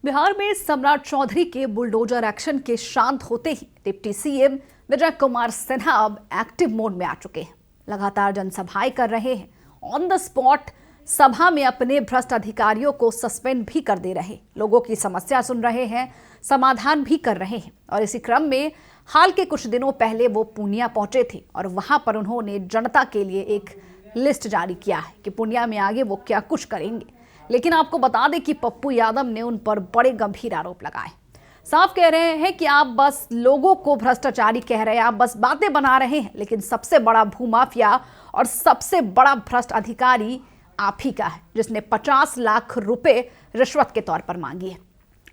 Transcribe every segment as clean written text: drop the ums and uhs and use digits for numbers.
बिहार में सम्राट चौधरी के बुलडोजर एक्शन के शांत होते ही डिप्टी सीएम विजय कुमार सिन्हा अब एक्टिव मोड में आ चुके हैं। लगातार जनसभाएं कर रहे हैं। ऑन द स्पॉट सभा में अपने भ्रष्ट अधिकारियों को सस्पेंड भी कर दे रहे, लोगों की समस्या सुन रहे हैं, समाधान भी कर रहे हैं। और इसी क्रम में हाल के कुछ दिनों पहले वो पूर्णिया पहुंचे थे और वहां पर उन्होंने जनता के लिए एक लिस्ट जारी किया है कि पूर्णिया में आगे वो क्या कुछ करेंगे। लेकिन आपको बता दें कि पप्पू यादव ने उन पर बड़े गंभीर आरोप लगाए। साफ कह रहे हैं कि आप बस लोगों को भ्रष्टाचारी कह रहे हैं, आप बस बातें बना रहे हैं, लेकिन सबसे बड़ा भूमाफिया और सबसे बड़ा भ्रष्ट अधिकारी आप ही का है, जिसने 50 लाख रुपए रिश्वत के तौर पर मांगी है।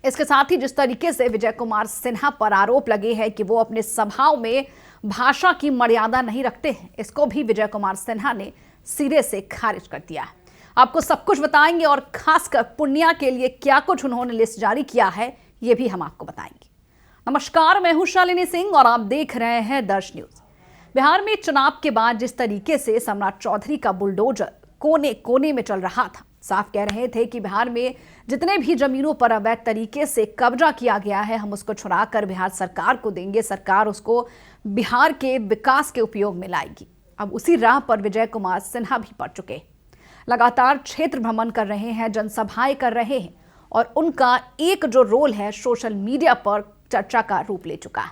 इसके साथ ही जिस तरीके से विजय कुमार सिन्हा पर आरोप लगे हैं कि वो अपने सभाओं में भाषा की मर्यादा नहीं रखते हैं, इसको भी विजय कुमार सिन्हा ने सिरे से खारिज कर दिया है। आपको सब कुछ बताएंगे और खासकर पूर्णिया के लिए क्या कुछ उन्होंने लिस्ट जारी किया है, ये भी हम आपको बताएंगे। नमस्कार, मैं हूं शालिनी सिंह और आप देख रहे हैं दर्श न्यूज। बिहार में चुनाव के बाद जिस तरीके से सम्राट चौधरी का बुलडोजर कोने कोने में चल रहा था, साफ कह रहे थे कि बिहार में जितने भी जमीनों पर अवैध तरीके से कब्जा किया गया है, हम उसको छुड़ा कर बिहार सरकार को देंगे, सरकार उसको बिहार के विकास के उपयोग में लाएगी। अब उसी राह पर विजय कुमार सिन्हा भी पड़ चुके, लगातार क्षेत्र भ्रमण कर रहे हैं, जनसभाएं कर रहे हैं और उनका एक जो रोल है सोशल मीडिया पर चर्चा का रूप ले चुका है,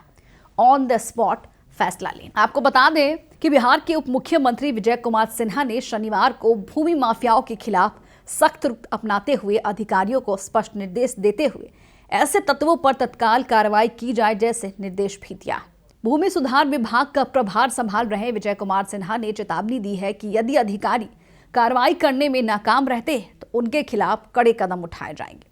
ऑन द स्पॉट फैसला लेना। आपको बता दें कि बिहार के उप मुख्यमंत्री विजय कुमार सिन्हा ने शनिवार को भूमि माफियाओं के खिलाफ सख्त रुख अपनाते हुए अधिकारियों को स्पष्ट निर्देश देते हुए ऐसे तत्वों पर तत्काल कार्रवाई की जाए जैसे निर्देश भी दिया। भूमि सुधार विभाग का प्रभार संभाल रहे विजय कुमार सिन्हा ने चेतावनी दी है कि यदि अधिकारी कार्रवाई करने में नाकाम रहते हैं तो उनके खिलाफ कड़े कदम उठाए जाएंगे।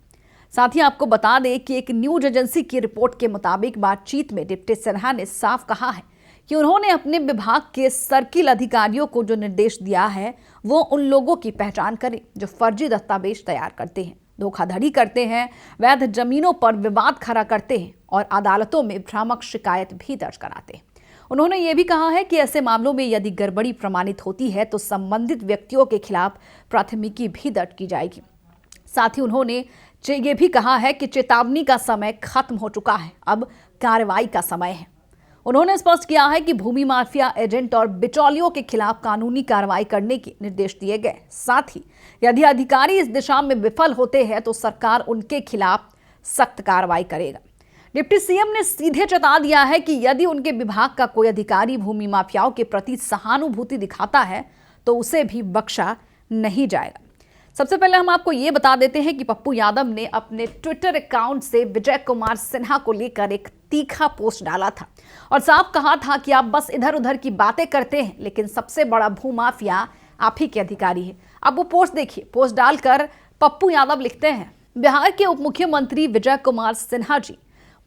साथ ही आपको बता दें कि एक न्यूज एजेंसी की रिपोर्ट के मुताबिक बातचीत में डिप्टी सिन्हा ने साफ कहा है कि उन्होंने अपने विभाग के सर्किल अधिकारियों को जो निर्देश दिया है वो उन लोगों की पहचान करें जो फर्जी दस्तावेज तैयार करते हैं, धोखाधड़ी करते हैं, वैध जमीनों पर विवाद खड़ा करते हैं और अदालतों में भ्रामक शिकायत भी दर्ज कराते हैं। उन्होंने ये भी कहा है कि ऐसे मामलों में यदि गड़बड़ी प्रमाणित होती है तो संबंधित व्यक्तियों के खिलाफ प्राथमिकी भी दर्ज की जाएगी। साथ ही उन्होंने ये भी कहा है कि चेतावनी का समय खत्म हो चुका है, अब कार्रवाई का समय है। उन्होंने स्पष्ट किया है कि भूमि माफिया एजेंट और बिचौलियों के खिलाफ कानूनी कार्रवाई करने के निर्देश दिए गए। साथ ही यदि अधिकारी इस दिशा में विफल होते हैं तो सरकार उनके खिलाफ सख्त कार्रवाई करेगा। डिप्टी सीएम ने सीधे चेता दिया है कि यदि उनके विभाग का कोई अधिकारी भूमि माफियाओं के प्रति सहानुभूति दिखाता है तो उसे भी बख्शा नहीं जाएगा। सबसे पहले हम आपको ये बता देते हैं कि पप्पू यादव ने अपने ट्विटर अकाउंट से विजय कुमार सिन्हा को लेकर एक तीखा पोस्ट डाला था और साफ कहा था कि आप बस इधर उधर की बातें करते हैं, लेकिन सबसे बड़ा भूमाफिया आप ही के अधिकारी है। अब वो पोस्ट देखिए। पोस्ट डालकर पप्पू यादव लिखते हैं, बिहार के उप मुख्यमंत्री विजय कुमार सिन्हा जी,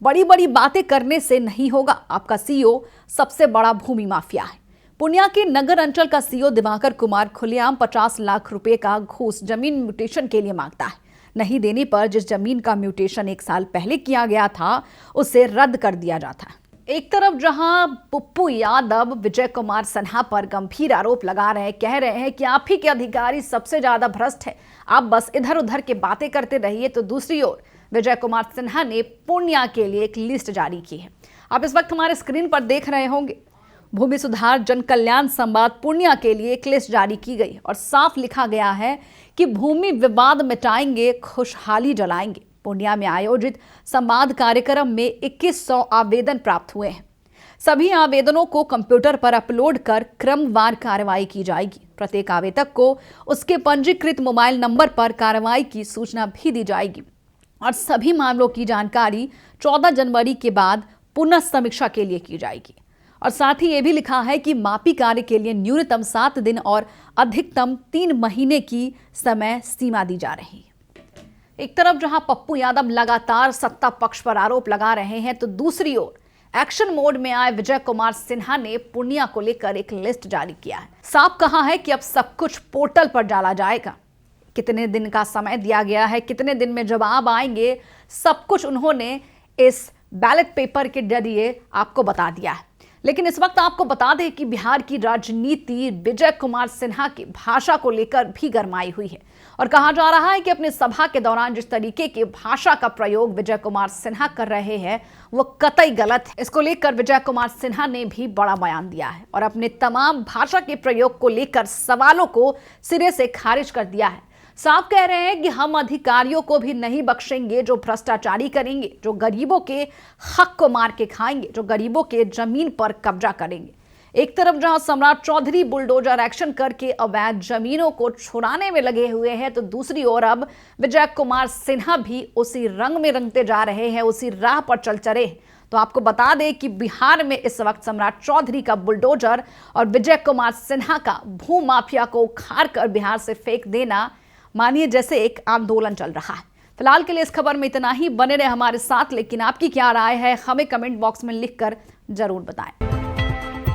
बड़ी बड़ी बातें करने से नहीं होगा। आपका सीईओ सबसे बड़ा भूमि माफिया है। पूर्णिया के नगर अंचल का सीईओ दिवाकर कुमार खुलेआम 50 लाख रुपए का घूस जमीन म्यूटेशन के लिए मांगता है। नहीं देने पर जिस जमीन का म्यूटेशन 1 साल पहले किया गया था उसे रद्द कर दिया जाता है। एक तरफ जहां पप्पू यादव विजय कुमार सिन्हा पर गंभीर आरोप लगा रहे हैं, कह रहे हैं कि आप ही के अधिकारी सबसे ज्यादा भ्रष्ट है, आप बस इधर उधर के बातें करते रहिए, तो दूसरी ओर विजय कुमार सिन्हा ने पूर्णिया के लिए एक लिस्ट जारी की है। आप इस वक्त हमारे स्क्रीन पर देख रहे होंगे। भूमि सुधार जन कल्याण संवाद पूर्णिया के लिए एक लिस्ट जारी की गई और साफ लिखा गया है कि भूमि विवाद मिटाएंगे, खुशहाली जलाएंगे। पूर्णिया में आयोजित संवाद कार्यक्रम में 2100 आवेदन प्राप्त हुए हैं। सभी आवेदनों को कंप्यूटर पर अपलोड कर क्रमवार कार्रवाई की जाएगी। प्रत्येक आवेदक को उसके पंजीकृत मोबाइल नंबर पर कार्रवाई की सूचना भी दी जाएगी और सभी मामलों की जानकारी 14 जनवरी के बाद पुनः समीक्षा के लिए की जाएगी। और साथ ही ये भी लिखा है कि मापी कार्य के लिए न्यूनतम 7 दिन और अधिकतम 3 महीने की समय सीमा दी जा रही है। एक तरफ जहां पप्पू यादव लगातार सत्ता पक्ष पर आरोप लगा रहे हैं तो दूसरी ओर एक्शन मोड में आए विजय कुमार सिन्हा ने पूर्णिया को लेकर एक लिस्ट जारी किया है। साफ कहा है कि अब सब कुछ पोर्टल पर डाला जाएगा। कितने दिन का समय दिया गया है, कितने दिन में जवाब आएंगे, सब कुछ उन्होंने इस बैलेट पेपर के जरिए आपको बता दिया है। लेकिन इस वक्त आपको बता दें कि बिहार की राजनीति विजय कुमार सिन्हा की भाषा को लेकर भी गरमाई हुई है और कहा जा रहा है कि अपनी सभा के दौरान जिस तरीके की भाषा का प्रयोग विजय कुमार सिन्हा कर रहे हैं वो कतई गलत है। इसको लेकर विजय कुमार सिन्हा ने भी बड़ा बयान दिया है और अपने तमाम भाषा के प्रयोग को लेकर सवालों को सिरे से खारिज कर दिया है। साफ कह रहे हैं कि हम अधिकारियों को भी नहीं बख्शेंगे जो भ्रष्टाचारी करेंगे, जो गरीबों के हक को मार के खाएंगे, जो गरीबों के जमीन पर कब्जा करेंगे। एक तरफ जहां सम्राट चौधरी बुलडोजर एक्शन करके अवैध जमीनों को छुड़ाने में लगे हुए हैं, तो दूसरी ओर अब विजय कुमार सिन्हा भी उसी रंग में रंगते जा रहे हैं, उसी राह पर चल चले। तो आपको बता दें कि बिहार में इस वक्त सम्राट चौधरी का बुलडोजर और विजय कुमार सिन्हा का भू माफिया को उखाड़ कर बिहार से फेंक देना मानिए जैसे एक आंदोलन चल रहा है। फिलहाल के लिए इस खबर में इतना ही। बने रहे हमारे साथ, लेकिन आपकी क्या राय है हमें कमेंट बॉक्स में लिखकर जरूर बताएं।